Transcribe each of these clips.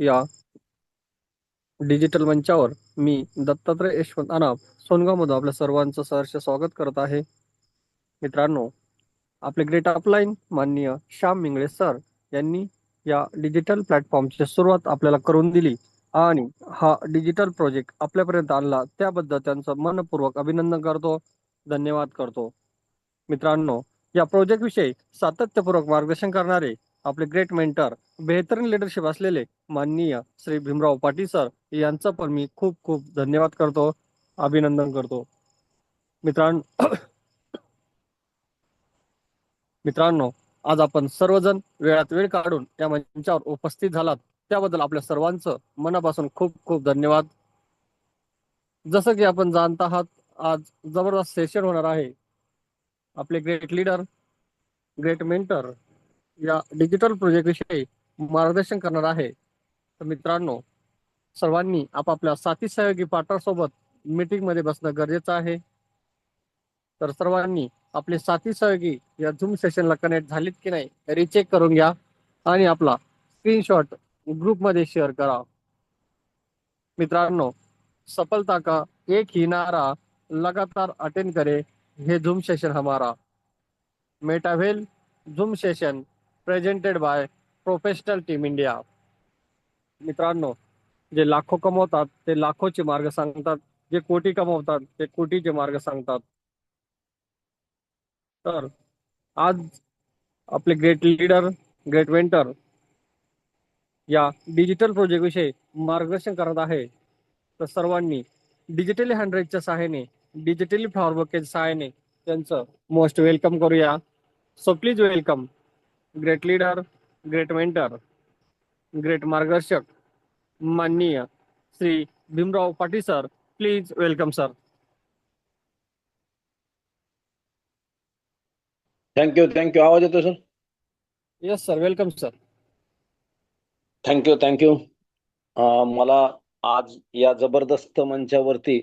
या डिजिटल मंचावर मी दत्तात्रय यशवंत अनाप सोनगावमधून आपल्या सर्वांचं सहर्ष स्वागत करत आहे. मित्रांनो, आपले ग्रेट अपलाईन माननीय श्याम मिंगळे सर यांनी या डिजिटल प्लॅटफॉर्मची सुरुवात आपल्याला करून दिली आणि हा डिजिटल प्रोजेक्ट आपल्यापर्यंत आणला त्याबद्दल त्यांचं मनपूर्वक अभिनंदन करतो, धन्यवाद करतो. मित्रांनो, या प्रोजेक्ट विषयी सातत्यपूर्वक मार्गदर्शन करणारे आपले ग्रेट मेंटर, बेहतरीन लिडरशिप असलेले माननीय श्री भीमराव पाटील सर यांचं पण मी खूप खूप धन्यवाद करतो, अभिनंदन करतो. मित्रांनो मित्रांनो, आज आपण सर्वजण वेळात वेळ काढून या मंचावर उपस्थित झालात त्याबद्दल आपल्या सर्वांचं मनापासून खूप खूप धन्यवाद. जसं की आपण जाणत आहात, आज जबरदस्त सेशन होणार आहे. आपले ग्रेट लीडर, ग्रेट मेंटर या डिजिटल प्रोजेक्ट विषयी मार्गदर्शन करणार आहे. तर मित्रांनो, सर्वांनी आपापल्या साथी सहयोगी पार्टनर सोबत मीटिंग मध्ये बसणं गरजेचं आहे. तर सर्वांनी आपले साथी सहयोगी या झूम सेशनला कनेक्ट झालीत की नाही रिचेक करून घ्या आणि आपला स्क्रीनशॉट ग्रुपमध्ये शेअर करा. मित्रांनो, सफलता का एक ही नारा लगातार अटेंड करे, हे झूम सेशन हमारा. मेटावेल Zoom session presented by professional team India. मित्रांनो, जे लाखो कमवतात ते लाखोचे मार्ग सांगतात, जे कोटी कमवतात ते कोटीचे मार्ग सांगतात. तर आज आपले ग्रेट लीडर, ग्रेट मेंटर या डिजिटल प्रोजेक्ट विषयी मार्गदर्शन करत आहे. तर सर्वांनी डिजिटली हंड्रेडच्या सहाय्याने, डिजिटली फॉरवर्कच्या सहाय्याने त्यांचं मोस्ट वेलकम करूया. So please welcome great leader, great mentor, great मार्गदर्शक माननीय Shri Bhimrao Patil sir. Please welcome sir. Thank you. आवाज येतो sir? Yes sir, welcome sir. Thank you. मला आज या जबरदस्त मंचावरती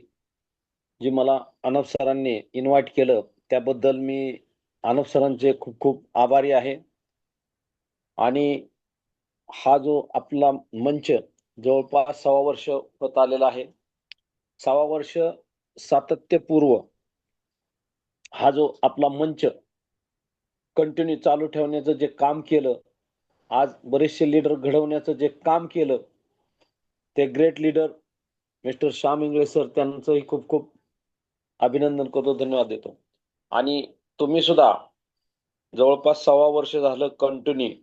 जी मला अनब सरांनी इन्व्हाइट केलं त्याबद्दल मी अनब सरांचे खूप खूप आभारी आहे. आणि हा जो आपला मंच जवळपास 6 वर्ष होत आलेला आहे. 6 वर्ष सातत्यपूर्व हा जो आपला मंच कंटिन्यू चालू ठेवण्याचं जे काम केलं, आज बरेचसे लीडर घडवण्याचं जे काम केलं, ते great leader mister Shyam Ingale sir त्यांचंही खूप खूप अभिनंदन करतो, धन्यवाद देतो. आणि तुम्ही सुद्धा जवळपास 6 वर्ष झालं कंटिन्यू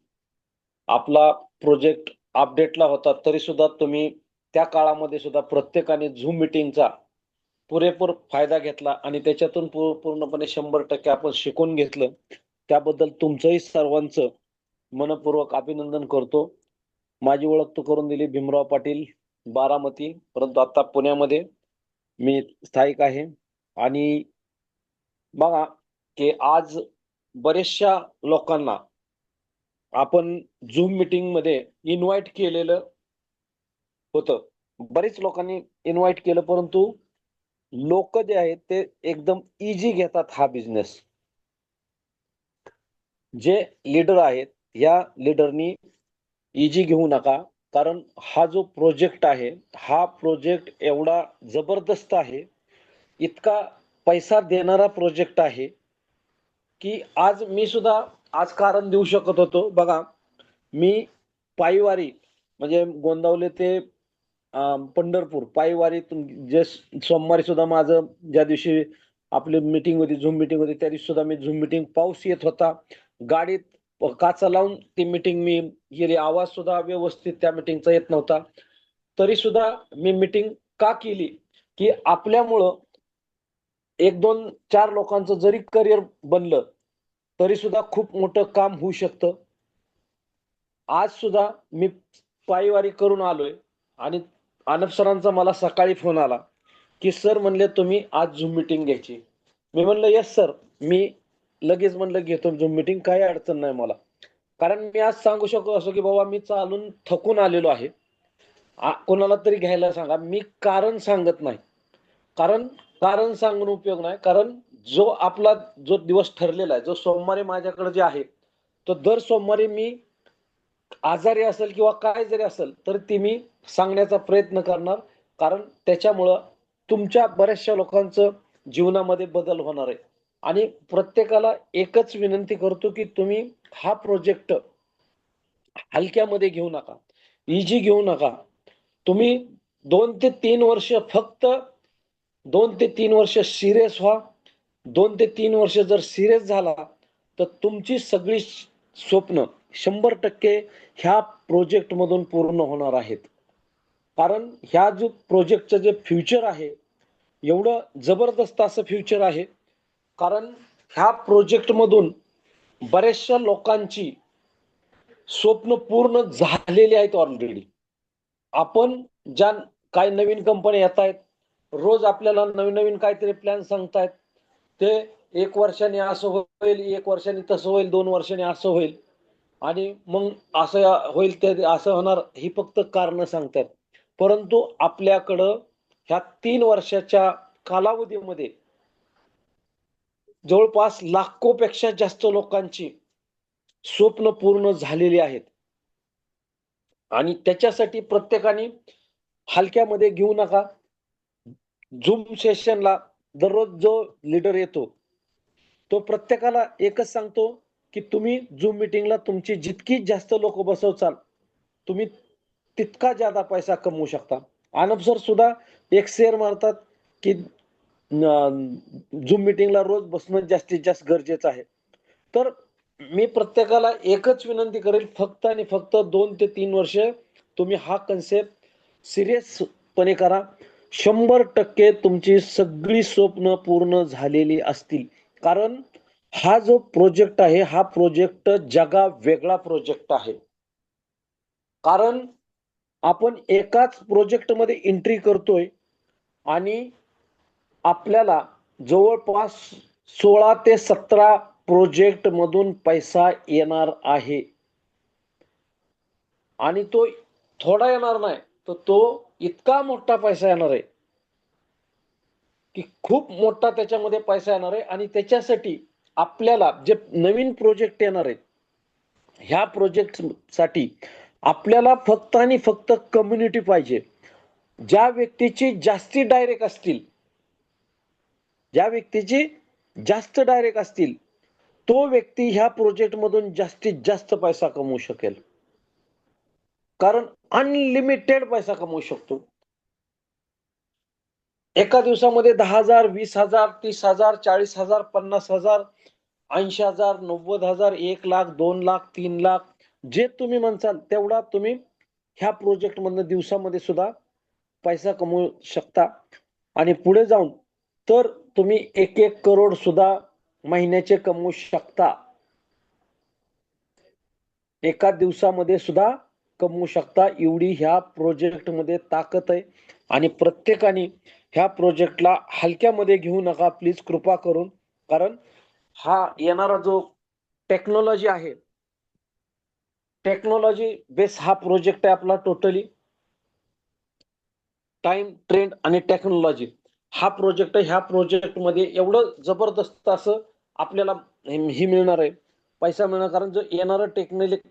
आपला प्रोजेक्ट अपडेटला होता, तरी सुद्धा तुम्ही त्या काळामध्ये सुद्धा प्रत्येकाने झूम मिटिंगचा पुरेपूर फायदा घेतला आणि त्याच्यातून पूर्णपणे 100% आपण शिकून घेतलं. त्याबद्दल तुमचंही सर्वांचं मनपूर्वक अभिनंदन करतो. माझी ओळख तर करून दिली, भीमराव पाटील, बारामती, परंतु आता पुण्यामध्ये मी स्थायिक आहे. आणि बघा की आज बरेचशा लोकांना आपण झूम मीटिंग मध्ये इन्व्हाइट केलेलं होतं. बरेच लोकांनी इन्व्हाइट केलं, परंतु लोक जे आहेत ते एकदम इझी घेतात हा बिझनेस. जे लीडर आहेत या लीडरनी इझी घेऊ नका, कारण हा जो प्रोजेक्ट आहे हा प्रोजेक्ट एवढा जबरदस्त आहे, इतका पैसा देणारा प्रोजेक्ट आहे की आज मी सुद्धा आज कारण देऊ शकत होतो. बघा, मी पायीवारी म्हणजे गोंदावले ते पंढरपूर पायीवारी जे सोमवारी सुद्धा माझं ज्या दिवशी आपली मीटिंग होती, झूम मीटिंग होती, त्या दिवशी सुद्धा मी झूम मीटिंग, पाऊस येत होता, गाडीत काचा लावून ती मीटिंग मी गेली, आवाज सुद्धा व्यवस्थित त्या मीटिंगचा येत नव्हता, तरी सुद्धा मी मीटिंग का केली की आपल्यामुळं 1-2-4 लोकांचं जरी करिअर बनलं तरी सुद्धा खूप मोठं काम होऊ शकतं. आज सुद्धा मी पायीवारी करून आलोय आणि आनब सरांचा मला सकाळी फोन आला की सर म्हणले तुम्ही आज झूम मीटिंग घ्यायची. मी म्हणलं येस सर, मी लगेच म्हणलं घेतो झूम मीटिंग, काही अडचण नाही मला. कारण मी आज सांगू शकतो असं की बाबा मी चालून थकून आलेलो आहे, कोणाला तरी घ्यायला सांगा. मी कारण सांगत नाही, कारण कारण सांगून उपयोग नाही. कारण जो आपला जो दिवस ठरलेला आहे, जो सोमवारी माझ्याकडे जे आहे, तो दर सोमवारी मी आजारी असेल किंवा काय जरी असेल तर ती मी सांगण्याचा प्रयत्न करणार, कारण त्याच्यामुळं तुमच्या बऱ्याचशा लोकांचं जीवनामध्ये बदल होणार आहे. आणि प्रत्येकाला एकच विनंती करतो की तुम्ही हा प्रोजेक्ट हलक्यामध्ये घेऊ नका, इजी घेऊ नका. तुम्ही 2 ते 3 वर्ष फक्त 2 ते 3 वर्ष सिरियस व्हा. 2 ते 3 वर्ष जर सिरियस झाला तर तुमची सगळी स्वप्न 100% ह्या प्रोजेक्ट मधून पूर्ण होणार आहेत. कारण ह्या जो प्रोजेक्टचं जे फ्युचर आहे एवढं जबरदस्त असं फ्युचर आहे. कारण ह्या प्रोजेक्ट मधून बऱ्याचशा लोकांची स्वप्न पूर्ण झालेली आहेत ऑलरेडी. आपण ज्या काही नवीन कंपन्या येत आहेत, रोज आपल्याला नवीन नवीन काहीतरी प्लॅन सांगतायत. ते 1 वर्षाने असं होईल, 1 वर्षाने तसं होईल, 2 वर्षाने असं होईल आणि मग असं होईल, ते असं होणार, ही फक्त कारणं सांगतात. परंतु आपल्याकडं ह्या 3 वर्षाच्या कालावधीमध्ये जवळपास लाखोपेक्षा जास्त लोकांची स्वप्न पूर्ण झालेली आहेत. आणि त्याच्यासाठी प्रत्येकाने हलक्यामध्ये घेऊ नका. झूम सेशनला दररोज जो लीडर येतो तो प्रत्येकाला एकच सांगतो की तुम्ही झूम मीटिंगला तुमची जितकी जास्त लोक बसवचाल तुम्ही तितका जादा पैसा कमवू शकता. आनब सर सुद्धा एक शेअर मारतात की झूम मीटिंगला रोज बसणं जास्तीत जास्त गरजेचं आहे. तर मी प्रत्येकाला एकच विनंती करेल, फक्त आणि फक्त 2 ते 3 वर्ष तुम्ही हा कन्सेप्ट सिरियसपणे करा. 100% तुमची सगळी स्वप्न पूर्ण झालेली असतील. कारण हा जो प्रोजेक्ट आहे हा प्रोजेक्ट जगा वेगळा प्रोजेक्ट आहे. कारण आपण एकाच प्रोजेक्ट मध्ये एंट्री करतोय आणि आपल्याला जवळपास 16 ते 17 प्रोजेक्ट मधून पैसा येणार आहे. आणि तो थोडा येणार नाही, तर तो इतका मोठा पैसा येणार आहे की खूप मोठा त्याच्यामध्ये पैसा येणार आहे. आणि त्याच्यासाठी आपल्याला जे नवीन प्रोजेक्ट येणार आहेत ह्या प्रोजेक्ट साठी आपल्याला फक्त आणि फक्त कम्युनिटी पाहिजे. ज्या व्यक्तीची जास्ती डायरेक्ट असतील, ज्या व्यक्तीची जास्त डायरेक्ट असतील, तो व्यक्ती ह्या प्रोजेक्ट मधून जास्तीत जास्त पैसा कमवू शकेल. कारण अनलिमिटेड पैसा कमवू शकतो. एका दिवसामध्ये 10,000, 20,000, 30,000, 40,000, 50,000, 80,000, 90,000, 1,00,000, 2,00,000, 3,00,000 जे तुम्ही म्हणसाल तेवढा तुम्ही ह्या प्रोजेक्ट मधनं दिवसामध्ये सुद्धा पैसा कमवू शकता. आणि पुढे जाऊन तर तुम्ही 1-1 करोड सुद्धा महिन्याचे कमवू शकता. एका दिवसामध्ये सुद्धा कमवू शकता. एवढी ह्या प्रोजेक्ट मध्ये ताकद आहे. आणि प्रत्येकाने ह्या प्रोजेक्टला हलक्यामध्ये घेऊ नका प्लीज, कृपा करून. कारण हा येणारा जो टेक्नॉलॉजी आहे, टेक्नॉलॉजी बेस हा प्रोजेक्ट आहे आपला. टोटली टाइम, ट्रेंड आणि टेक्नॉलॉजी हा प्रोजेक्ट आहे. ह्या प्रोजेक्ट मध्ये एवढं जबरदस्त असं आपल्याला ही मिळणार आहे, पैसा मिळणार. कारण जो येणारं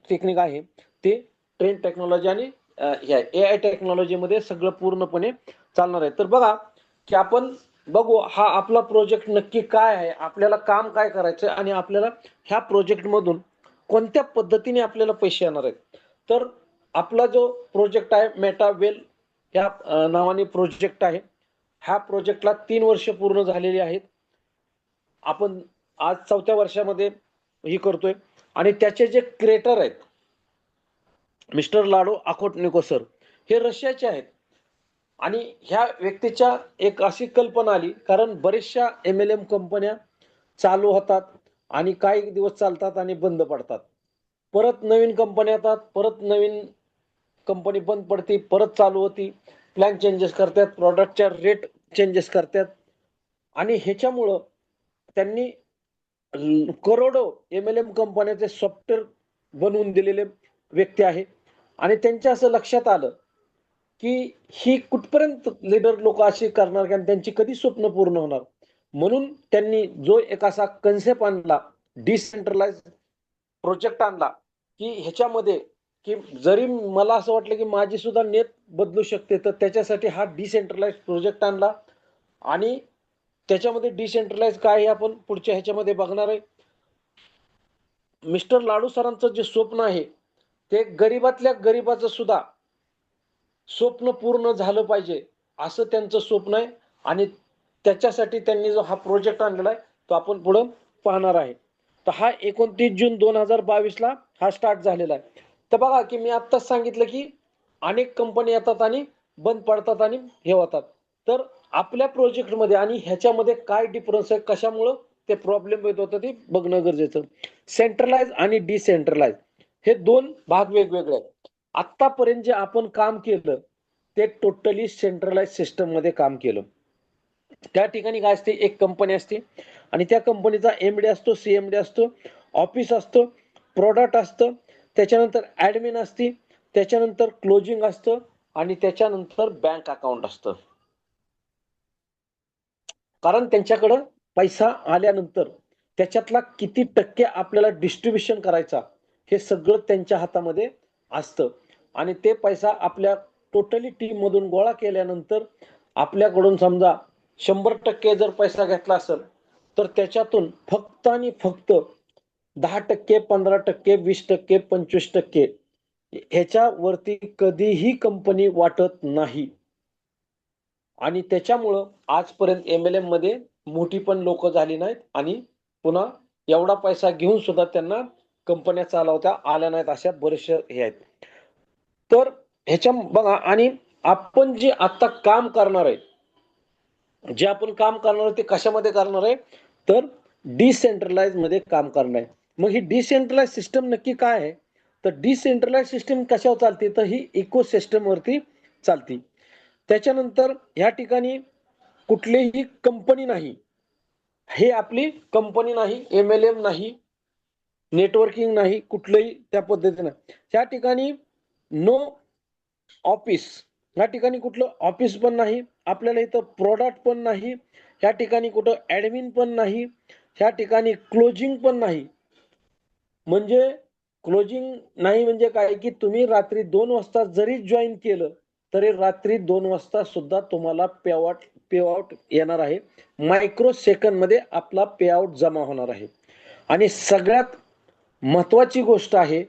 टेक्निक आहे ते ट्रेंड टेक्नॉलॉजी आणि ह्या AI टेक्नॉलॉजी मध्ये सगळं पूर्णपणे चालणार आहे. तर बघा की आपण बघू हा आपला प्रोजेक्ट नक्की काय आहे, आपल्याला काम काय करायचं आणि आपल्याला ह्या प्रोजेक्ट मधून कोणत्या पद्धतीने आपल्याला पैसे येणार आहेत. तर आपला जो प्रोजेक्ट आहे मेटा वेल ह्या नावाने प्रोजेक्ट आहे. ह्या प्रोजेक्टला 3 वर्ष पूर्ण झालेली आहेत. आपण आज 4थ्या वर्षामध्ये ही करतोय. आणि त्याचे जे क्रिएटर आहेत मिस्टर लाडो अकोटनिको सर, हे रशियाचे आहेत. आणि ह्या व्यक्तीच्या एक अशी कल्पना आली, कारण बरेचशा MLM कंपन्या चालू होतात आणि काही दिवस चालतात आणि बंद पडतात. परत नवीन कंपन्या येतात, परत नवीन कंपनी बंद पडते, परत चालू होती, प्लॅन चेंजेस करतात, प्रॉडक्टच्या रेट चेंजेस करतात. आणि ह्याच्यामुळं त्यांनी करोडो MLM कंपन्याचे सॉफ्टवेअर बनवून दिलेले व्यक्ती आहे. आणि त्यांच्या असं लक्षात आलं की ही कुठपर्यंत लीडर लोक अशी करणार की त्यांची कधी स्वप्न पूर्ण होणार. म्हणून त्यांनी जो एक असा कन्सेप्ट आणला, डिसेंट्रलाइज प्रोजेक्ट आणला की ह्याच्यामध्ये की जरी मला असं वाटलं की माझी सुद्धा नेत बदलू शकते, तर त्याच्यासाठी हा डिसेंट्रलाइज प्रोजेक्ट आणला. आणि त्याच्यामध्ये डिसेंट्रलाइज काय हे आपण पुढच्या ह्याच्यामध्ये बघणार आहे. मिस्टर लाडू सरांचं जे स्वप्न आहे ते गरीबातल्या गरीबाचं सुद्धा स्वप्न पूर्ण झालं पाहिजे असं त्यांचं स्वप्न आहे. आणि त्याच्यासाठी त्यांनी जो हा प्रोजेक्ट आणलेला आहे तो आपण पुढे पाहणार आहे. तर हा 29 जून 2022 हा स्टार्ट झालेला आहे. तर बघा की मी आत्ताच सांगितलं की अनेक कंपनी येतात आणि बंद पडतात आणि हे होतात. तर आपल्या प्रोजेक्टमध्ये आणि ह्याच्यामध्ये काय डिफरन्स आहे, कशामुळं ते प्रॉब्लेम येत होतं ते बघणं गरजेचं. सेंट्रलाइज आणि डिसेंट्रलाइज हे दोन भाग वेगवेगळे आहेत. आतापर्यंत जे आपण काम केलं ते टोटली सेंट्रलाइज सिस्टम मध्ये काम केलं. त्या ठिकाणी काय असते, एक कंपनी असते आणि त्या कंपनीचा एमडी असतो, सीएमडी असतो, ऑफिस असतं, प्रोडक्ट असतं, त्याच्यानंतर ऍडमिन असते, त्याच्यानंतर क्लोजिंग असतं आणि त्याच्यानंतर बँक अकाउंट असतं. कारण त्यांच्याकडं पैसा आल्यानंतर त्याच्यातला किती टक्के आपल्याला डिस्ट्रीब्युशन करायचा हे सगळं त्यांच्या हातामध्ये असतं. आणि ते पैसा आपल्या टोटली टीम मधून गोळा केल्यानंतर आपल्याकडून समजा 100% जर पैसा घेतला असेल तर त्याच्यातून फक्त आणि फक्त 10%, 15%, 20%, 25% ह्याच्यावरती कधीही कंपनी वाटत नाही. आणि त्याच्यामुळं आजपर्यंत एमएलएम मध्ये मोठी पण लोक झाली नाहीत आणि पुन्हा एवढा पैसा घेऊन सुद्धा त्यांना कंपन्या चालवता आल्या नाहीत, अशा बरेचसे हे आहेत. तर ह्याच्या बघा, आणि आपण जे आता काम करणार आहे, जे आपण काम करणार आहे ते कशामध्ये करणार आहे, तर डिसेंट्रलाइज मध्ये काम करणार आहे. मग ही डिसेंट्रलाइज सिस्टम नक्की काय आहे, तर डिसेंट्रलाइज सिस्टम कशावर चालते, तर ही इकोसिस्टम वरती चालते. त्याच्यानंतर या ठिकाणी कुठलीही कंपनी नाही, हे आपली कंपनी नाही, एमएलएम नाही, नेटवर्किंग नाही, कुठलंही त्या पद्धतीनं. त्या ठिकाणी नो ऑफिस, या ठिकाणी कुठलं ऑफिस पण नाही, आपल्याला इथं प्रोडक्ट पण नाही, या ठिकाणी कुठं ऍडमिन पण नाही, या ठिकाणी क्लोजिंग पण नाही. म्हणजे क्लोजिंग नाही म्हणजे काय, की तुम्ही रात्री 2 वाजता जरी जॉईन केलं तरी रात्री 2 वाजता सुद्धा तुम्हाला पेआउट येणार आहे. मायक्रो सेकंड मध्ये आपला पेआउट जमा होणार आहे. आणि सगळ्यात महत्वाची गोष्ट आहे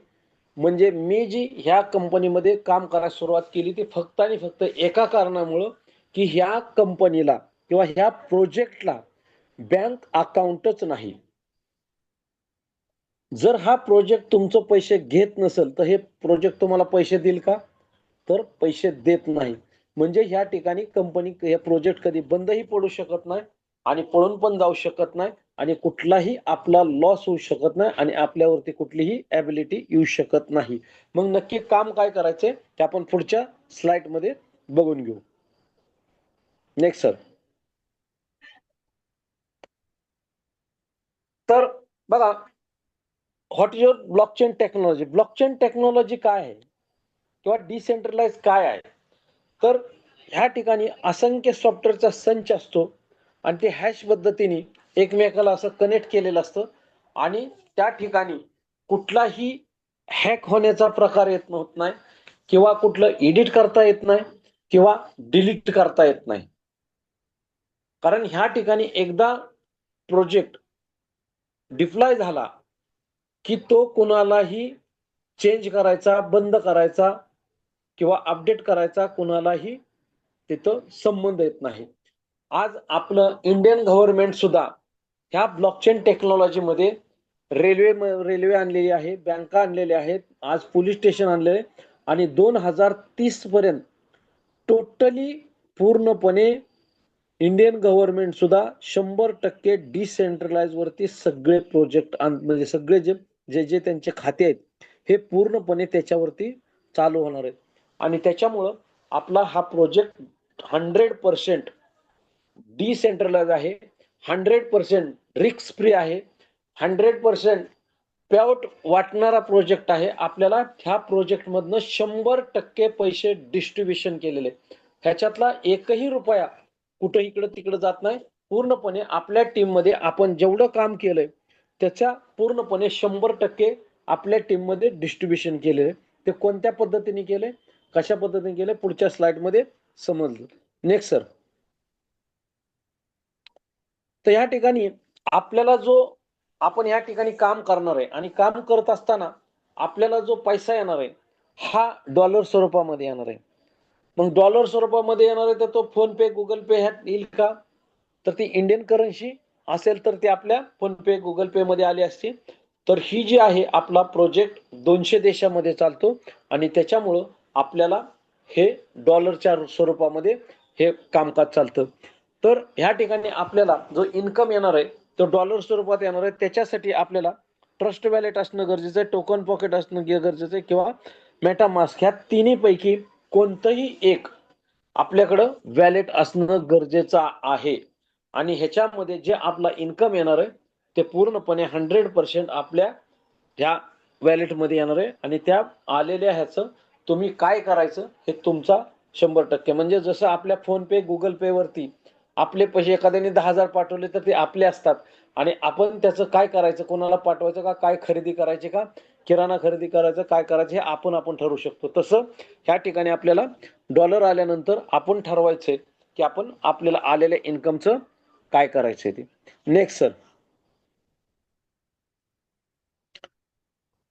म्हणजे मी जी ह्या कंपनीमध्ये काम करायला सुरुवात केली ती फक्त आणि फक्त एका कारणामुळं, की ह्या कंपनीला किंवा ह्या प्रोजेक्टला बँक अकाउंटच नाही. जर हा प्रोजेक्ट तुमचं पैसे घेत नसेल तर हे प्रोजेक्ट तुम्हाला पैसे देईल का, तर पैसे देत नाही. म्हणजे ह्या ठिकाणी कंपनी हे प्रोजेक्ट कधी बंदही पडू शकत नाही आणि पळून पण जाऊ शकत नाही आणि कुठलाही आपला लॉस होऊ शकत नाही आणि आपल्यावरती कुठलीही ॲबिलिटी येऊ शकत नाही. मग नक्की काम काय करायचंय ते आपण पुढच्या स्लाइड मध्ये बघून घेऊ. Next sir. तर बघा, what is your blockchain technology. Blockchain technology काय आहे किंवा डिसेंट्रलाइज काय आहे, तर ह्या ठिकाणी असंख्य सॉफ्टवेअरचा संच असतो आणि ते हॅश पद्धतीने एकमेकाला असं कनेक्ट केलेलं असतं आणि त्या ठिकाणी कुठलाही हॅक होण्याचा प्रकार होत नाही किंवा कुठलं एडिट करता येत नाही किंवा डिलीट करता येत नाही. कारण ह्या ठिकाणी एकदा प्रोजेक्ट डिप्लॉय झाला की तो कुणालाही चेंज करायचा, बंद करायचा किंवा अपडेट करायचा कुणालाही तिथं संबंध येत नाही. आज आपलं इंडियन गव्हर्नमेंट सुद्धा ह्या ब्लॉकचेन टेक्नॉलॉजीमध्ये रेल्वे आणलेली आहे, बँका आणलेल्या आहेत, आज पोलीस स्टेशन आणले आणि 2030 पर्यंत टोटली पूर्णपणे इंडियन गव्हर्नमेंट सुद्धा 100% डिसेंट्रलाइज वरती सगळे प्रोजेक्ट म्हणजे सगळे जे जे जे त्यांचे खाते आहेत हे पूर्णपणे त्याच्यावरती चालू होणार आहेत. आणि त्याच्यामुळं आपला हा प्रोजेक्ट 100% डिसेंट्रलाइज आहे, 100% रिस्क फ्री आहे, 100% पेआउट वाटणारा प्रोजेक्ट आहे. आपल्याला ह्या प्रोजेक्ट मधनं 100% पैसे डिस्ट्रीब्युशन केलेले, ह्याच्यातला एकही रुपया कुठं इकडं तिकडं जात नाही. पूर्णपणे आपल्या टीम मध्ये आपण जेवढं काम केलंय त्याच्या पूर्णपणे 100% आपल्या टीम मध्ये डिस्ट्रीब्युशन केलेलं. ते कोणत्या पद्धतीने केले, कशा पद्धतीने केले, पुढच्या स्लाइडमध्ये समजलं. Next sir. तर या ठिकाणी आपल्याला जो आपण या ठिकाणी काम करणार आहे आणि काम करत असताना आपल्याला जो पैसा येणार आहे हा डॉलर स्वरूपामध्ये येणार आहे. मग डॉलर स्वरूपामध्ये येणार आहे तर तो फोन पे, गुगल पे ह्यात येईल का? तर ती इंडियन करन्सी असेल तर ती आपल्या फोन पे, गुगल पे मध्ये आली असती. तर ही जी आहे आपला प्रोजेक्ट 200 देशामध्ये चालतो आणि त्याच्यामुळं आपल्याला हे डॉलरच्या स्वरूपामध्ये हे कामकाज चालतं. तर ह्या ठिकाणी आपल्याला जो इन्कम येणार आहे तो डॉलर स्वरूपात येणार आहे. त्याच्यासाठी आपल्याला ट्रस्ट वॅलेट असणं गरजेचं आहे, टोकन पॉकेट असणं गरजेचं आहे किंवा मेटामास्क, ह्या तिन्ही पैकी कोणतंही एक आपल्याकडं वॅलेट असणं गरजेचं आहे. आणि ह्याच्यामध्ये जे आपला इन्कम येणार आहे ते पूर्णपणे 100% आपल्या ह्या वॅलेटमध्ये येणार आहे. आणि त्या आलेल्या ह्याचं तुम्ही काय करायचं हे तुमचा 100%. म्हणजे जसं आपल्या फोन पे, गुगल पे वरती आपले पैसे एखाद्याने 10,000 पाठवले तर ते आपले असतात आणि आपण त्याचं काय करायचं, कोणाला पाठवायचं का, काय खरेदी करायची का, किराणा खरेदी करायचं, काय करायचं हे आपण ठरवू शकतो. तसं ह्या ठिकाणी आपल्याला डॉलर आल्यानंतर आपण ठरवायचंय की आपण आपल्याला आलेल्या इन्कमचं काय करायचंय ते. Next sir.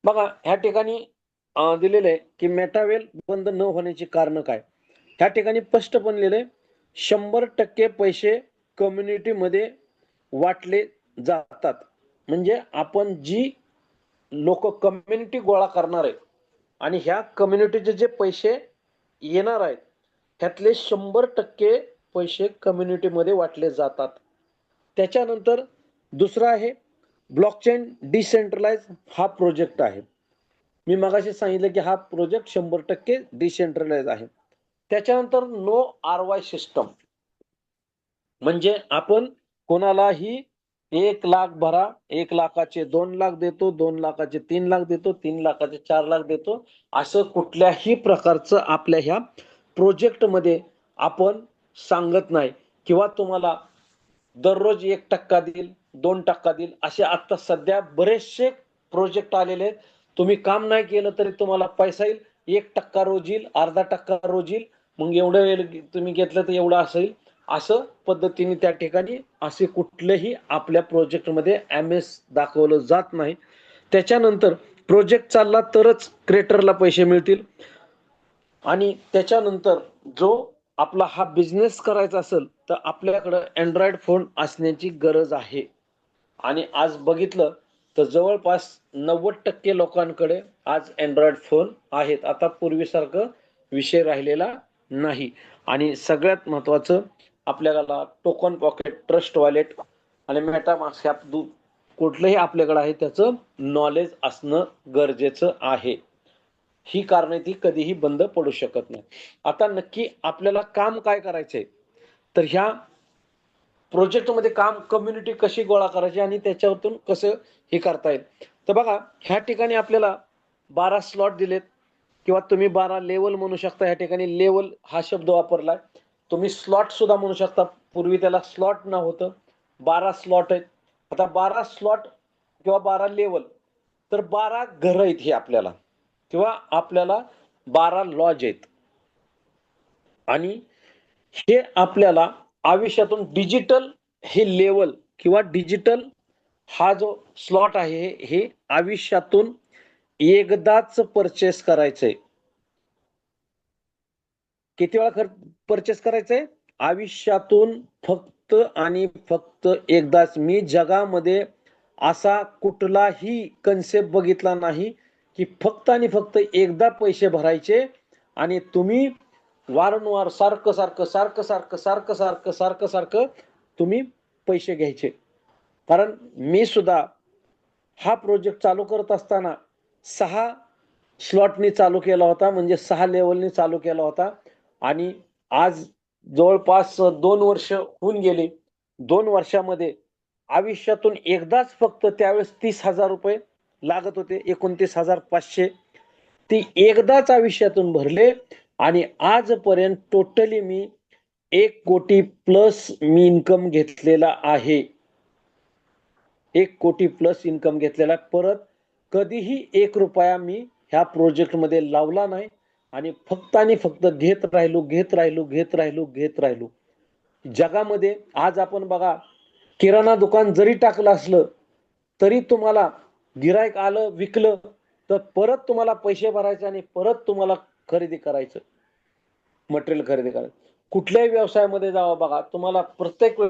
बघा ह्या ठिकाणी दिलेलं आहे की मेटावेल बंद न होण्याची कारण काय. ह्या ठिकाणी स्पष्ट पण लिहिलंय 100% पैसे कम्युनिटीमध्ये वाटले जातात. म्हणजे आपण जी लोक कम्युनिटी गोळा करणार आहे आणि ह्या कम्युनिटीचे जे पैसे येणार आहेत त्यातले 100% पैसे कम्युनिटीमध्ये वाटले जातात. त्याच्यानंतर दुसरा आहे ब्लॉकचेन डिसेंट्रलाइज हा प्रोजेक्ट आहे. मी मगाशी सांगितलं की हा प्रोजेक्ट 100% डिसेंट्रलाइज आहे. त्याच्यानंतर नो ROI सिस्टम, म्हणजे आपण कोणालाही 1,00,000 भरा, 1,00,000चे 2,00,000 देतो, 2,00,000चे 3,00,000 देतो, 3,00,000चे 4,00,000 देतो, असं कुठल्याही प्रकारचं आपल्या ह्या प्रोजेक्टमध्ये आपण सांगत नाही. किंवा तुम्हाला दररोज 1% देईल, 2% देईल, असे आता सध्या बरेचसे प्रोजेक्ट आलेले आहेत. तुम्ही काम नाही केलं तरी तुम्हाला पैसा येईल, 1% रोज येईल, अर्धा टक्का रोज येईल, मग एवढं वेळ तुम्ही घेतलं तर एवढं असेल. असं पद्धतीने त्या ठिकाणी असे कुठलेही आपल्या प्रोजेक्टमध्ये MS दाखवलं जात नाही. त्याच्यानंतर प्रोजेक्ट चालला तरच क्रिएटरला पैसे मिळतील. आणि त्याच्यानंतर जो आपला हा बिझनेस करायचा असेल तर आपल्याकडं अँड्रॉइड फोन असण्याची गरज आहे. आणि आज बघितलं तर जवळपास 90% लोकांकडे आज अँड्रॉइड फोन आहेत. आता पूर्वीसारखं विषय राहिलेला नाही. आणि सगळ्यात महत्वाचं आपल्याला टोकन पॉकेट, ट्रस्ट वॉलेट आणि मेटामास्क ह्या कुठलंही आपल्याकडे आहे त्याचं नॉलेज असणं गरजेचं आहे. ही कारणे ती कधीही बंद पडू शकत नाही. आता नक्की आपल्याला काम काय करायचंय तर ह्या प्रोजेक्टमध्ये काम कम्युनिटी कशी गोळा करायची आणि त्याच्यातून कसं हे करता येईल. तर बघा ह्या ठिकाणी आपल्याला 12 स्लॉट दिलेत किंवा तुम्ही 12 लेवल म्हणू शकता. ह्या ठिकाणी लेवल हा शब्द वापरलाय. तुम्ही स्लॉट सुद्धा म्हणू शकता. पूर्वी त्याला स्लॉट नव्हतं, 12 स्लॉट आहेत. आता 12 स्लॉट किंवा 12 लेवल तर 12 घरं आहेत ही आपल्याला, किंवा आपल्याला 12 लॉज आहेत. आणि हे आपल्याला आयुष्यातून डिजिटल हे लेवल किंवा डिजिटल हा जो स्लॉट आहे हे आयुष्यातून एकदाच परचेस करायचंय. किती वेळा परचेस करायचंय? आयुष्यातून फक्त आणि फक्त एकदाच. मी जगामध्ये असा कुठलाही कन्सेप्ट बघितला नाही की फक्त आणि फक्त एकदा पैसे भरायचे आणि तुम्ही वारंवार सारखं सारखं सारखं सारखं सारखं सारखं सारखं सारखं तुम्ही पैसे घ्यायचे. कारण मी सुद्धा हा प्रोजेक्ट चालू करत असताना 6 स्लॉटनी चालू केला होता, म्हणजे 6 लेवलनी चालू केला होता. आणि आज जवळपास 2 वर्ष होऊन गेली. 2 वर्षामध्ये आयुष्यातून एकदाच फक्त त्यावेळेस 30,000 रुपये लागत होते, 29,500 ती एकदाच आयुष्यातून भरले. आणि आजपर्यंत टोटली मी 1 कोटी प्लस मी इन्कम घेतलेला आहे. 1 कोटी प्लस इन्कम घेतलेला. परत कधीही 1 रुपया मी ह्या प्रोजेक्टमध्ये लावला नाही आणि फक्त घेत राहिलो. जगामध्ये आज आपण बघा, किराणा दुकान जरी टाकलं असलं तरी तुम्हाला गिराईक आलं, विकलं तर परत तुम्हाला पैसे भरायचे आणि परत तुम्हाला खरेदी करायचं, मटेरियल खरेदी करायचं. कुठल्याही व्यवसायामध्ये जावं बघा, तुम्हाला प्रत्येक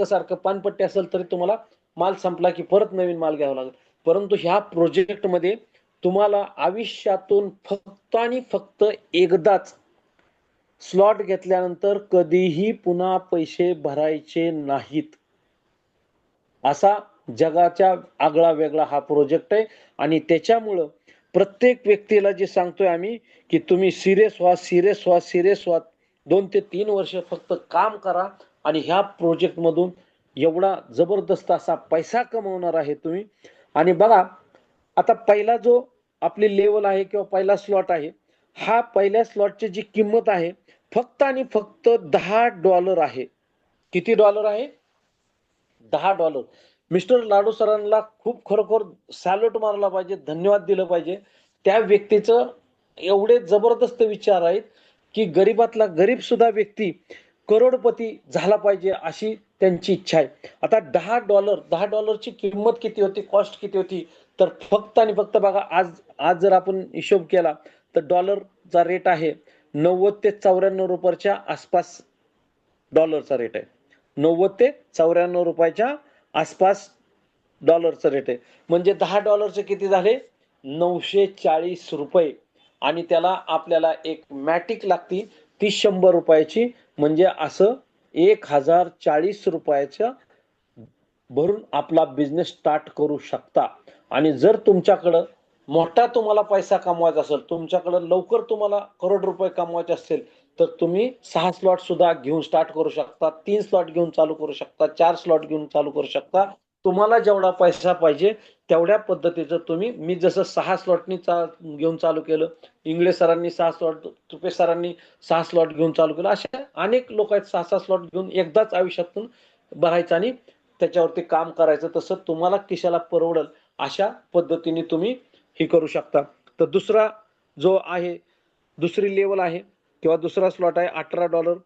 सारखं पानपट्टी असेल तरी तुम्हाला माल संपला की परत नवीन माल घ्यावा लागेल. परंतु ह्या प्रोजेक्टमध्ये तुम्हाला आयुष्यातून फक्त आणि फक्त एकदाच स्लॉट घेतल्यानंतर कधीही पुन्हा पैसे भरायचे नाहीत. असा जगाच्या आगळा वेगळा हा प्रोजेक्ट आहे आणि त्याच्यामुळं प्रत्येक व्यक्तीला जे सांगतोय आम्ही की तुम्ही सिरियस व्हा. 2 ते 3 वर्ष फक्त काम करा आणि ह्या प्रोजेक्ट मधून एवढा जबरदस्त असा पैसा कमवणार आहे तुम्ही. आणि बघा, आता पहिला जो आपली लेवल आहे किंवा पहिला स्लॉट आहे, हा पहिल्या स्लॉटची जी किंमत आहे फक्त आणि फक्त $10 आहे. किती डॉलर आहे? $10. मिस्टर लाडू सरांना खूप खरोखर सॅल्यूट मारला पाहिजे, धन्यवाद दिलं पाहिजे. त्या व्यक्तीचं एवढे जबरदस्त विचार आहेत की गरीबातला गरीब सुद्धा व्यक्ती करोडपती झाला पाहिजे अशी त्यांची इच्छा आहे. आता $10ची किंमत किती होती, कॉस्ट किती होती, तर फक्त आणि फक्त बघा, आज जर आपण हिशोब केला तर डॉलरचा रेट आहे 90 ते 94 रुपयाच्या आसपास. डॉलरचा रेट आहे 90 ते 94 रुपयाच्या आसपास डॉलरचा रेट आहे. म्हणजे $10 किती झाले? 940 रुपये. आणि त्याला आपल्याला एक मॅटिक लागती, ती 100 रुपयाची. म्हणजे असं 1040 रुपयाच्या भरून आपला बिझनेस स्टार्ट करू शकता. आणि जर तुमच्याकडं मोठा तुम्हाला पैसा कमवायचा असेल, तुमच्याकडं लवकर तुम्हाला करोड रुपये कमवायचे असतील, तर तुम्ही 6 स्लॉट सुद्धा घेऊन स्टार्ट करू शकता, 3 स्लॉट घेऊन चालू करू शकता, 4 स्लॉट घेऊन चालू करू शकता. तुम्हाला जेवढा पैसा पाहिजे तेवढ्या पद्धतीचं तुम्ही, मी जसं 6 स्लॉटनी घेऊन चालू केलं, इंग्लिश सरांनी 6 स्लॉट, तुपे सरांनी 6 स्लॉट घेऊन चालू केलं, अशा अनेक लोक आहेत 6 स्लॉट घेऊन एकदाच आयुष्यातून भरायचं आणि त्याच्यावरती काम करायचं. तसं तुम्हाला किशाला परवडल अशा पद्धतीने तुम्ही हे करू शकता. तर दुसरा जो आहे, दुसरी लेवल आहे किंवा दुसरा स्लॉट आहे $18.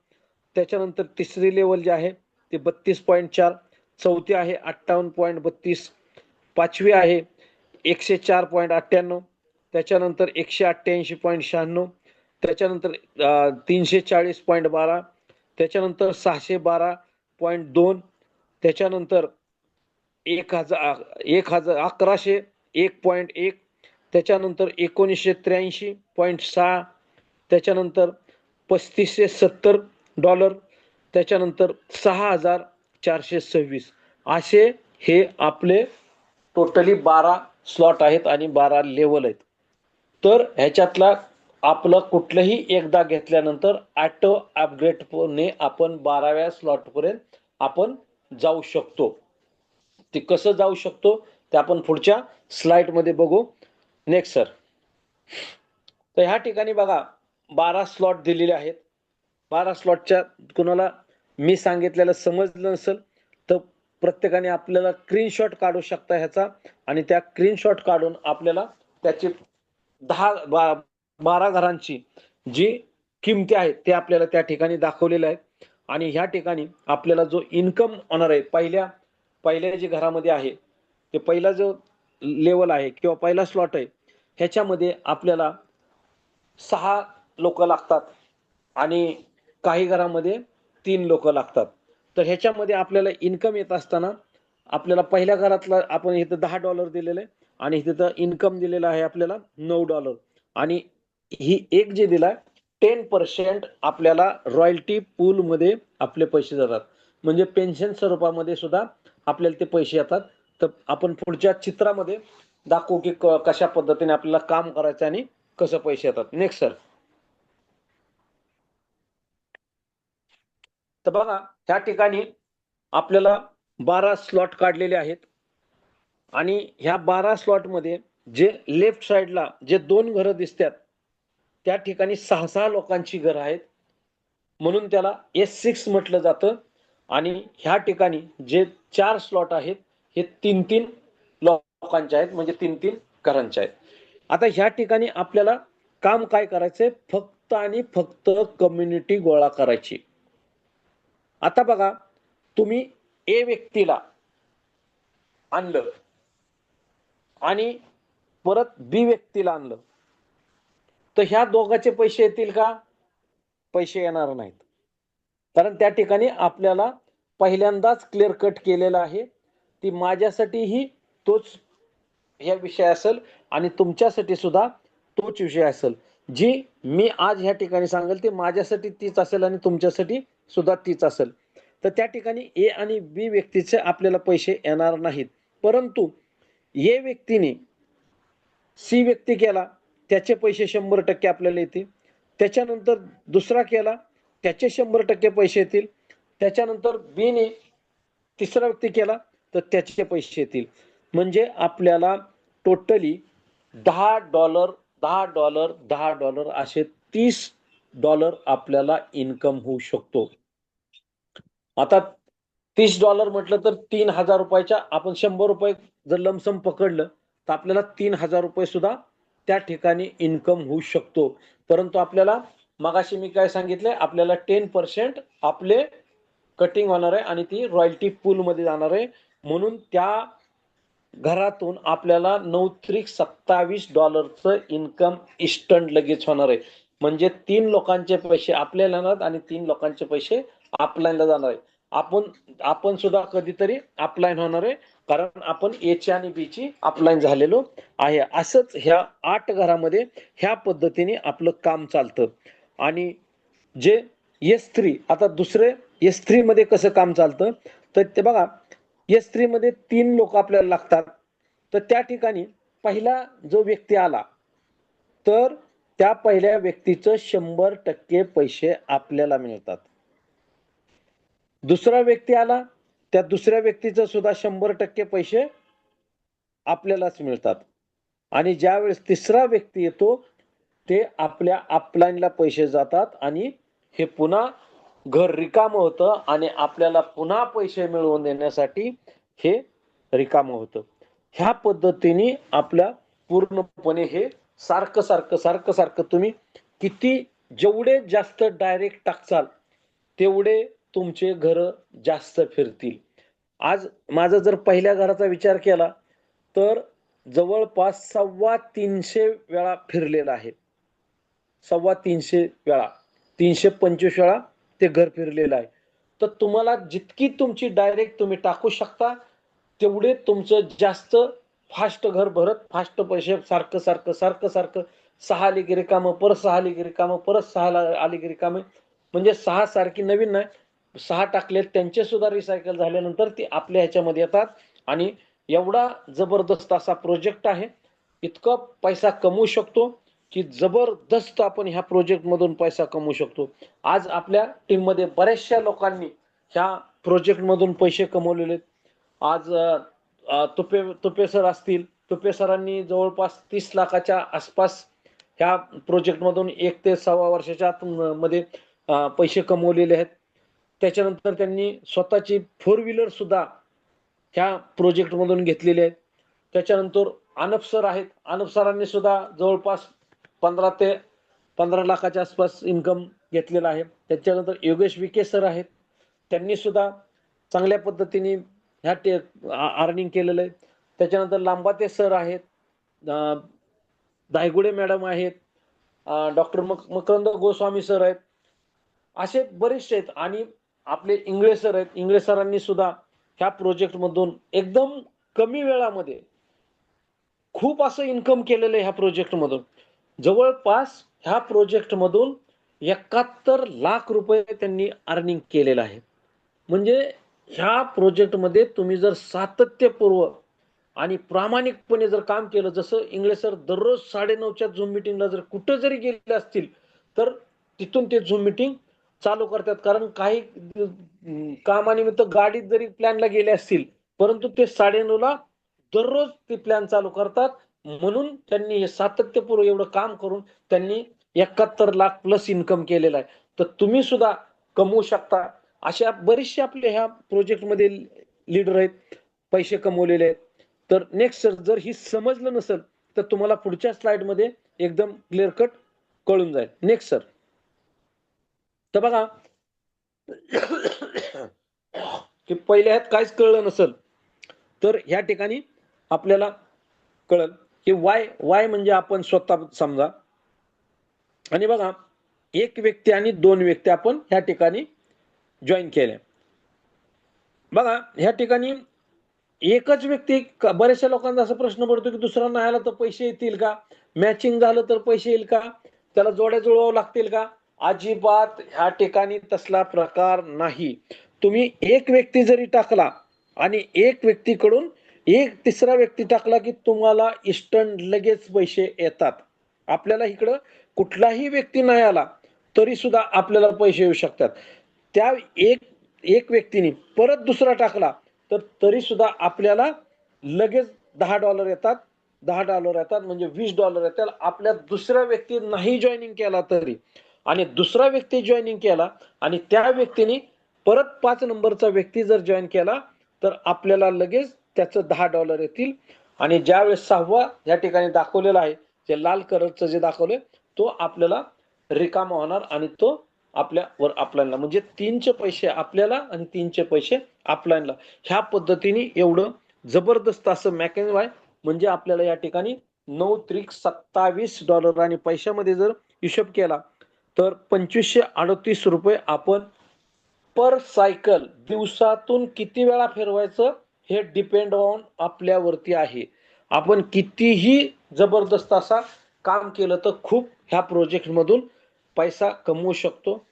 त्याच्यानंतर तिसरी लेवल जी आहे ते 32.4, चौथी आहे 58.32, पाचवी आहे 104.98, त्याच्यानंतर 188.96, त्याच्यानंतर 340.12, त्याच्यानंतर 612.2, त्याच्यानंतर 1100.1.1, त्याच्यानंतर 1983.6, त्याच्यानंतर $3570, त्याच्यानंतर 6426. असे हे आपले टोटली 12 स्लॉट आहेत आणि 12 लेवल आहेत. तर ह्याच्यातला आपलं कुठलंही एकदा घेतल्यानंतर ऑटो अपग्रेडने आपण 12व्या स्लॉट पर्यंत आपण जाऊ शकतो. ते कसं जाऊ शकतो ते आपण पुढच्या स्लाइड मध्ये बघू. Next sir. तर ह्या ठिकाणी बघा 12 स्लॉट दिलेले आहेत. 12 स्लॉटच्या कुणाला मी सांगितलेलं समजलं नसेल तर प्रत्येकाने आपल्याला स्क्रीनशॉट काढू शकता ह्याचा, आणि त्या स्क्रीनशॉट काढून आपल्याला त्याची 12 घरांची जी किमती आहेत ते आपल्याला त्या ठिकाणी दाखवलेलं आहे. आणि ह्या ठिकाणी आपल्याला जो इन्कम होणार आहे पहिल्या जे घरामध्ये आहे, ते पहिला जो लेवल आहे किंवा पहिला स्लॉट आहे, ह्याच्यामध्ये आपल्याला 6 लोक लागतात आणि काही घरामध्ये 3 लोक लागतात. तर ह्याच्यामध्ये आपल्याला इन्कम येत असताना आपल्याला पहिल्या घरातला आपण इथं $10 दिलेलं आहे आणि तिथं इन्कम दिलेला आहे आपल्याला $9. आणि ही एक जे दिलाय 10% आपल्याला रॉयल्टी पूल मध्ये आपले पैसे जातात. म्हणजे पेन्शन स्वरूपामध्ये सुद्धा आपल्याला ते पैसे येतात. तर आपण पुढच्या चित्रामध्ये दाखवू की कशा पद्धतीने आपल्याला काम करायचं आणि कसं पैसे येतात. Next sir. तर बघा त्या ठिकाणी आपल्याला 12 स्लॉट काढलेले आहेत आणि ह्या 12 स्लॉट मध्ये जे लेफ्ट साइडला जे 2 घरं दिसतात त्या ठिकाणी 6 लोकांची घरं आहेत, म्हणून त्याला S6 म्हटलं जातं. आणि ह्या ठिकाणी जे 4 स्लॉट आहेत हे 3 लोकांचे आहेत, म्हणजे 3 घरांचे आहेत. आता ह्या ठिकाणी आपल्याला काम काय करायचंय, फक्त आणि फक्त कम्युनिटी गोळा करायची. आता बघा, तुम्ही ए व्यक्तीला आणलं आणि परत बी व्यक्तीला आणलं, तर ह्या दोघांचे पैसे येतील का? पैसे येणार नाहीत. कारण त्या ठिकाणी आपल्याला पहिल्यांदाच क्लिअर कट केलेलं आहे, ती माझ्यासाठीही तोच ह्या विषय असेल आणि तुमच्यासाठी सुद्धा तोच विषय असेल. जी मी आज ह्या ठिकाणी सांगेल ती माझ्यासाठी तीच असेल आणि तुमच्यासाठी सुद्धा तीच असेल. तर त्या ठिकाणी ए आणि बी व्यक्तीचे आपल्याला पैसे येणार नाहीत. परंतु ए व्यक्तीने सी व्यक्ती केला, त्याचे पैसे 100% आपल्याला येतील. त्याच्यानंतर दुसरा केला, त्याचे 100% पैसे येतील. त्याच्यानंतर बीने तिसरा व्यक्ती केला तर त्याचे पैसे येतील. म्हणजे आपल्याला टोटली $10 $10 $10 असे $30 आपल्याला इन्कम होऊ शकतो. आता $30 म्हटलं तर 3,000 रुपयाच्या आपण 100 रुपये जर लमसम पकडलं तर आपल्याला 3,000 रुपये सुद्धा त्या ठिकाणी इन्कम होऊ शकतो. परंतु आपल्याला मगाशी मी काय सांगितलंय, आपल्याला 10% आपले कटिंग होणार आहे आणि ती रॉयल्टी पूल मध्ये जाणार आहे. म्हणून त्या घरातून आपल्याला $9,27 इन्कम इन्स्टंट लगेच होणार आहे. म्हणजे 3 लोकांचे पैसे आपल्याला येणार आणि 3 लोकांचे पैसे अपलाईनला जाणार आहे. आपण सुद्धा कधीतरी अपलाईन होणार आहे, कारण आपण एची आणि बीची अपलाईन झालेलो आहे. असंच ह्या 8 घरामध्ये ह्या पद्धतीने आपलं काम चालतं. आणि जे S3, आता दुसरे S3 मध्ये कसं काम चालतं, तर ते बघा, S3 मध्ये 3 लोक आपल्याला लागतात. तर त्या ठिकाणी पहिला जो व्यक्ती आला तर त्या पहिल्या व्यक्तीचं 100% पैसे आपल्याला मिळतात. दुसरा व्यक्ती आला, त्या दुसऱ्या व्यक्तीचं सुद्धा 100% पैसे आपल्यालाच मिळतात. आणि ज्यावेळेस तिसरा व्यक्ती येतो ते आपल्या अपलाईनला पैसे जातात आणि हे पुन्हा घर रिकामं होतं आणि आपल्याला पुन्हा पैसे मिळवून देण्यासाठी हे रिकामं होतं. ह्या पद्धतीने आपल्या पूर्णपणे हे सारखं सारखं सारखं सारखं तुम्ही किती जेवढे जास्त डायरेक्ट टाकचाल तेवढे तुमचे घर जास्त फिरतील. आज माझा जर पहिल्या घराचा विचार केला तर जवळपास 350 वेळा फिरलेला आहे. 350 वेळा, 325 वेळा ते घर फिरलेलं आहे. तर तुम्हाला जितकी तुमची डायरेक्ट तुम्ही टाकू शकता तेवढे तुमचं जास्त फास्ट घर भरत, फास्ट पैसे सारखं सारखं सारखं सारखं 6 आले की रिकामं, परत 6 आले की रिकामं, परत 6 आले की रिकामं. म्हणजे 6 सारखी नवीन नाही, 6 टाकले त्यांचे सुद्धा रिसायकल झाल्यानंतर ते आपल्या ह्याच्यामध्ये येतात. आणि एवढा जबरदस्त असा प्रोजेक्ट आहे, इतका पैसा कमवू शकतो की जबरदस्त आपण ह्या प्रोजेक्ट मधून पैसा कमवू शकतो. आज आपल्या टीम मध्ये बऱ्याचशा लोकांनी ह्या प्रोजेक्ट मधून पैसे कमवलेले आहेत. आज तुपे सर असतील, तुपे सरांनी जवळपास 30 लाखाच्या आसपास ह्या प्रोजेक्ट मधून 1 ते 1.25 वर्षाच्या मध्ये पैसे कमवलेले आहेत. त्याच्यानंतर त्यांनी स्वतःची 4 व्हीलर सुद्धा ह्या प्रोजेक्ट मधून घेतलेले आहेत. त्याच्यानंतर अनप सर आहेत, अनप सरांनी सुद्धा जवळपास 15 लाखाच्या आसपास इन्कम घेतलेला आहे. त्याच्यानंतर योगेश विके सर आहेत, त्यांनी सुद्धा चांगल्या पद्धतीने ह्या अर्निंग केलेलं आहे. त्याच्यानंतर लांबाते सर आहेत, दायगुडे मॅडम आहेत, डॉक्टर मकरंद गोस्वामी सर आहेत, असे बरेचसे आहेत. आणि आपले इंगळे सर आहेत, इंगळे सरांनी सुद्धा ह्या प्रोजेक्ट मधून एकदम कमी वेळामध्ये खूप असं इन्कम केलेलं आहे. ह्या प्रोजेक्ट मधून जवळपास ह्या प्रोजेक्ट मधून 71 लाख रुपये त्यांनी अर्निंग केलेलं आहे. म्हणजे ह्या प्रोजेक्ट मध्ये तुम्ही जर सातत्यपूर्व आणि प्रामाणिकपणे जर काम केलं, जसं इंगळे सर दररोज 9:30च्या झूम मिटिंगला जर कुठं जरी गेले असतील तर तिथून ते झूम मिटिंग चालू करतात. कारण काही कामानिमित्त गाडीत जरी प्लॅनला गेले असतील परंतु ते 9:30ला दररोज ते प्लॅन चालू करतात. म्हणून त्यांनी हे सातत्यपूर्व एवढं काम करून त्यांनी 71 लाख प्लस इन्कम केलेला आहे. तर तुम्ही सुद्धा कमवू शकता. अशा बरेचसे आपले ह्या प्रोजेक्ट मध्ये लीडर आहेत, पैसे कमवलेले आहेत. तर नेक्स्ट जर ही समजलं नसेल तर तुम्हाला पुढच्या स्लाइडमध्ये एकदम क्लिअर कट कळून जाईल. Next sir. तर बघा की पहिल्या ह्यात काहीच कळलं नसेल तर ह्या ठिकाणी आपल्याला कळलं की वाय म्हणजे आपण स्वतः समजा. आणि बघा एक व्यक्ती आणि दोन व्यक्ती आपण ह्या ठिकाणी जॉईन केल्या. बघा ह्या ठिकाणी एकच व्यक्ती, बऱ्याचशा लोकांचा असा प्रश्न पडतो की दुसरा नाही आला तर पैसे येतील का, मॅचिंग झालं तर पैसे येईल का, त्याला जोड्या जुळवावं लागतील का. अजिबात ह्या ठिकाणी तसला प्रकार नाही. तुम्ही एक व्यक्ती जरी टाकला आणि एक व्यक्तीकडून एक तिसरा व्यक्ती टाकला की तुम्हाला इन्स्टंट लगेच पैसे येतात. आपल्याला इकडं कुठलाही व्यक्ती नाही आला तरी सुद्धा आपल्याला पैसे येऊ शकतात. त्या एक व्यक्तीने परत दुसरा टाकला तर तरी सुद्धा आपल्याला लगेच $10 येतात. $10 येतात म्हणजे $20 येतात. आपल्या दुसऱ्या व्यक्ती नाही जॉईनिंग केला तरी, आणि दुसरा व्यक्ती जॉईनिंग केला आणि त्या व्यक्तीने परत 5 नंबरचा व्यक्ती जर जॉईन केला तर आपल्याला लगेच त्याचं $10 येतील. आणि ज्यावेळेस सहावा या ठिकाणी दाखवलेला आहे, जे लाल कलरचं जे दाखवलंय, तो आपल्याला रिकामा होणार आणि तो आपल्यावर अपलाईनला, म्हणजे 3चे पैसे आपल्याला आणि 3चे पैसे अपलाईनला. ह्या पद्धतीने एवढं जबरदस्त असं मेकॅनिझम आहे. म्हणजे आपल्याला या ठिकाणी 9 त्रिक $27 आणि पैशामध्ये जर हिशोब केला तर ₹2538 आपण पर सायकल दिवसातून किती वेळा फिरवायचं हे डिपेंड ऑन आपल्यावरती आहे. आपण कितीही जबरदस्त असा काम केलं तर खूप ह्या प्रोजेक्ट मधून पैसा कमवू शकतो.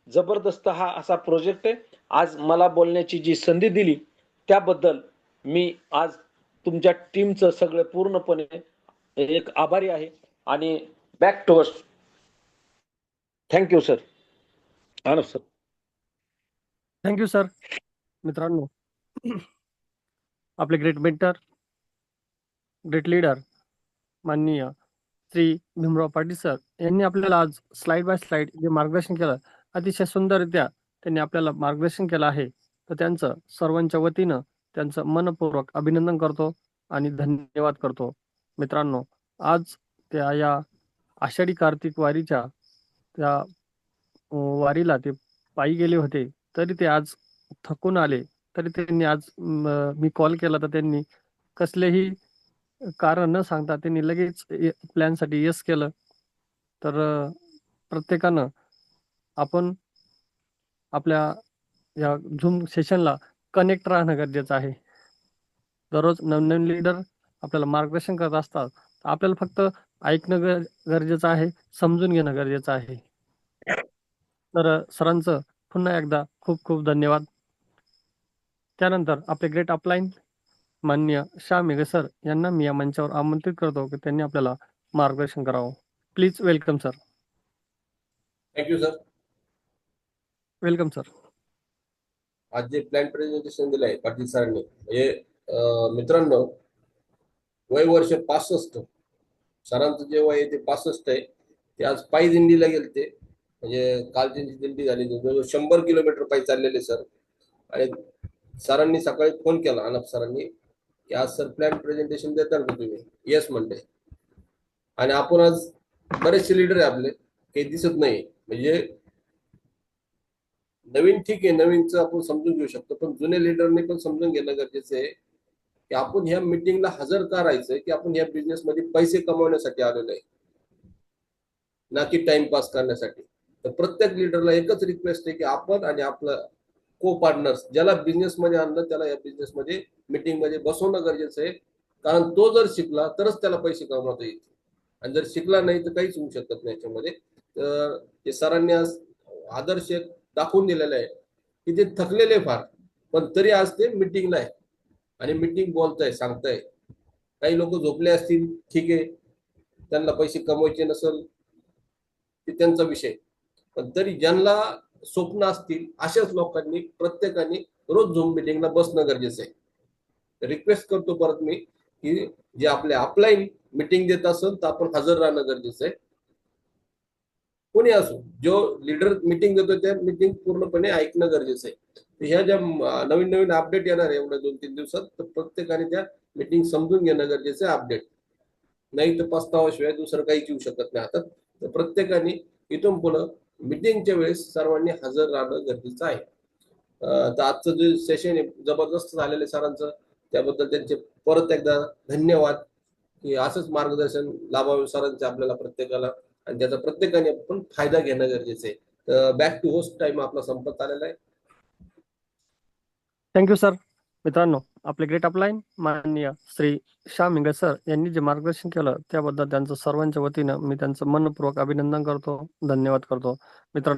जबरदस्त हा असा प्रोजेक्ट आहे. आज मला बोलण्याची जी संधी दिली त्याबद्दल मी आज तुमच्या टीमचं सगळं पूर्णपणे एक आभारी आहे. आणि back to us. Thank you sir. Anand sir. Thank you sir. मित्रांनो, आपले ग्रेट मेंटर, ग्रेट लीडर माननीय श्री भीमराव पाटील सर यांनी आपल्याला आज स्लाइड बाय स्लाइड जे मार्गदर्शन केलं, अतिशय सुंदररित्या त्यांनी आपल्याला मार्गदर्शन केलं आहे. तर त्यांचं सर्वांच्या वतीनं त्यांचं मनपूर्वक अभिनंदन करतो आणि धन्यवाद करतो. मित्रांनो, आज त्या या आषाढी कार्तिक वारीच्या त्या वारीला ते पायी गेले होते, तरी ते आज थकून आले. तरी त्यांनी आज मी कॉल केला तर त्यांनी कसलेही कारण न सांगता त्यांनी लगेच प्लॅनसाठी येस केलं. तर प्रत्येकानं आपण आपल्या या झूम सेशनला कनेक्ट राहणं गरजेचं आहे. दररोज नवनवीन लीडर आपल्याला मार्गदर्शन करत असतात. आपल्याला फक्त ऐकणं गरजेचं आहे, समजून घेणं गरजेचं आहे. तर सरांचं पुन्हा एकदा खूप खूप धन्यवाद. त्यानंतर आपले ग्रेट अपलाईन माननीय श्याम मेघे सर यांना मी या मंचावर आमंत्रित करतो की त्यांनी आपल्याला मार्गदर्शन करावं. Please welcome sir. Thank you sir. Welcome sir. आज जे प्लॅन प्रेझेंटेशन दिलंय पाटील सरांनी, म्हणजे मित्रांनो, वय वर्ष 65, सरांचं जे वय आहे ते 65 आहे. ते आज पायी दिंडीला गेलते, म्हणजे काल त्यांची दिंडी झाली, जवळजवळ 100 किलोमीटर पायी चाललेले सर. आणि सरांनी सकाळी फोन केला, अनप सरांनी, की आज सर प्लॅन प्रेझेंटेशन देताल का तुम्ही? येस म्हणले. आणि आपण आज बरेचसे लीडर आहे आपले, काही दिसत नाही. म्हणजे नवीन ठीक आहे, नवीनचं आपण समजून घेऊ शकतो, पण जुन्या लीडरने पण समजून घेणं गरजेचं आहे की आपण ह्या मीटिंगला हजर का राहायचंय, की आपण ह्या बिझनेस मध्ये पैसे कमवण्यासाठी आलेलो आहे, ना की टाइमपास करण्यासाठी. तर प्रत्येक लीडरला एकच रिक्वेस्ट आहे की आपण आणि आपलं को पार्टनर्स ज्याला बिझनेस मध्ये आणलं त्याला या बिझनेस मध्ये मीटिंग मध्ये बसवणं गरजेचं आहे. कारण तो जर शिकला तरच त्याला पैसे कमवता येतील, आणि जर शिकला नाही तर काहीच होऊ शकत नाही याच्यामध्ये. तर हे सरांनी आज आदर्श दाखवून दिलेलं आहे की ते थकलेले फार, पण तरी आज ते मीटिंगला आहे आणि मीटिंग बोलताय, सांगताय. काही लोक झोपले असतील, ठीक आहे, त्यांना पैसे कमवायचे नसेल ते त्यांचा विषय, पण तरी ज्यांना स्वप्न असतील अशाच लोकांनी प्रत्येकाने रोज झूम मीटिंगला बसणं गरजेचं आहे. रिक्वेस्ट करतो परत मी की जे आपले ऑफलाईन मीटिंग देत असेल तर आपण हजर राहणं गरजेचं आहे. कोणी असो, जो लीडर मीटिंग देतो त्या मीटिंग पूर्णपणे ऐकणं गरजेचं आहे. ह्या ज्या नवीन नवीन अपडेट येणार आहे एवढ्या 2-3 दिवसात, तर प्रत्येकाने त्या मीटिंग समजून घेणं गरजेचं आहे. अपडेट नाही तर पस्तावाशिवाय दुसरं काहीच येऊ शकत नाही हातात. तर प्रत्येकाने इथून पुढं मिटिंगच्या वेळेस सर्वांनी हजर राहणं गरजेचं आहे. तर आजचं जे सेशन आहे जबरदस्त झालेलं आहे सरांचं, त्याबद्दल त्यांचे परत एकदा धन्यवाद, की असंच मार्गदर्शन लाभावे सरांचे आपल्याला प्रत्येकाला, आणि त्याचा प्रत्येकाने आपण फायदा घेणं गरजेचं आहे. तर बॅक टू होस्ट टाइम आपला संपत आलेला आहे. Thank you sir. मित्रांनो, आपले ग्रेट अपलाईन माननीय श्री श्याम हिंगे सर यांनी जे मार्गदर्शन केलं त्याबद्दल त्यांचं सर्वांच्या वतीनं मी त्यांचं मनपूर्वक अभिनंदन करतो, धन्यवाद करतो. मित्रांनो,